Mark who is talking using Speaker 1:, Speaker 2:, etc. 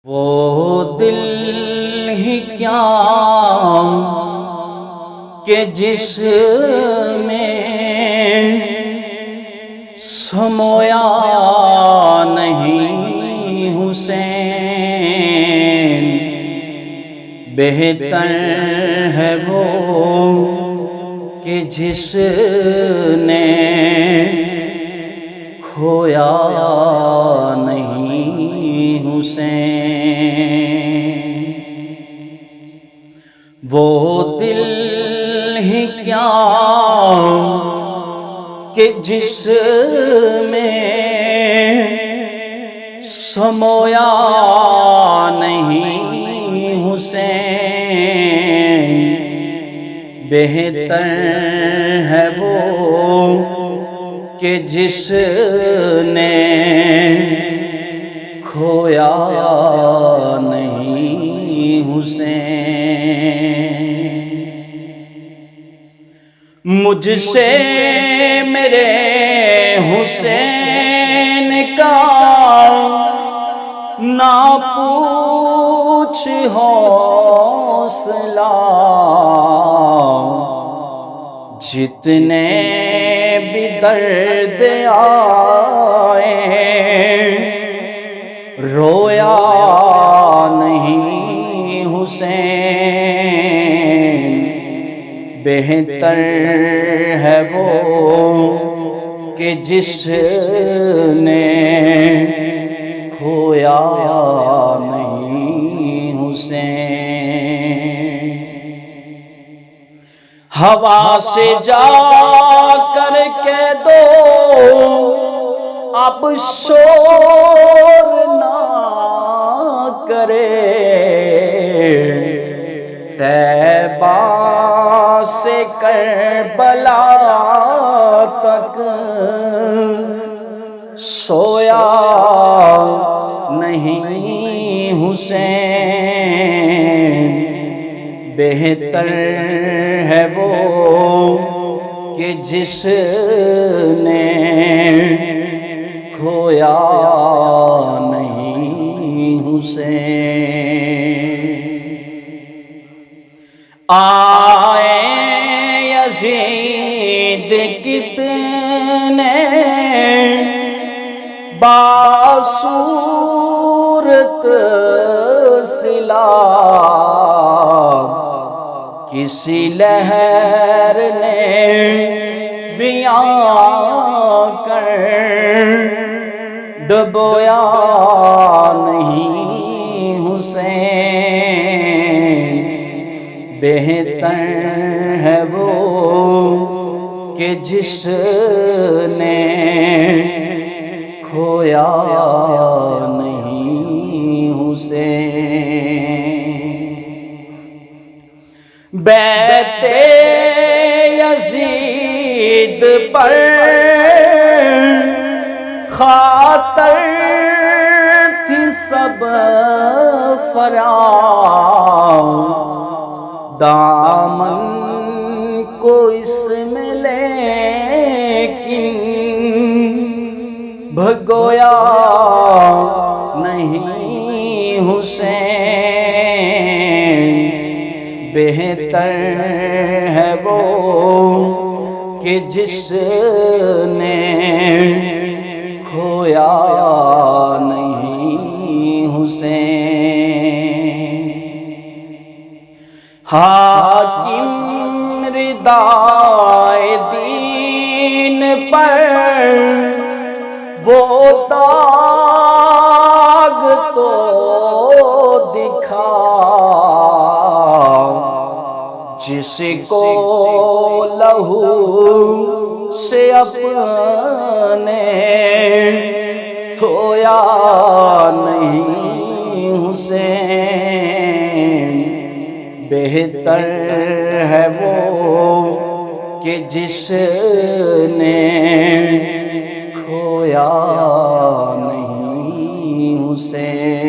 Speaker 1: وہ دل ہی کیا کہ جس میں سمویا نہیں حسین، بہتر ہے وہ کہ جس نے کھویا نہیں حسین۔ وہ دل ہی کیا کہ جس میں سمویا نہیں حسین، بہتر ہے وہ کہ جس نے کھویا نہیں حسین۔ مجھ سے میرے حسین کا نہ پوچھ حوصلہ، جتنے بھی درد آئے رویا نہیں حسین، بہتر ہے وہ کہ جس نے کھویا نہیں حسین۔ ہوا سے جا کر کے دو اب شور نہ کرے، طیبہ سے کربلا تک سویا نہیں حسین، بہتر ہے وہ کہ جس نے کھویا نہیں حسین۔ آئے یزید کتنے باصورت سیلاب، کسی لہر نے بیان کر ڈبویا نہیں حسین، بہتر ہے وہ کہ جس نے کھویا نہیں حسین۔ بیعت یزید پر خاطر تھی سب فراں، دامن کو اس میں لیکن بھگویا نہیں حسین، بہتر ہے وہ کہ جس نے کھویا نہیں حسین۔ حاکم ردائے دین پر وہ داغ تو دکھا، جس کو لہو سے اپنے دھویا نہیں حسین، بہتر ہے وہ کہ جس نے کھویا نہیں حسین۔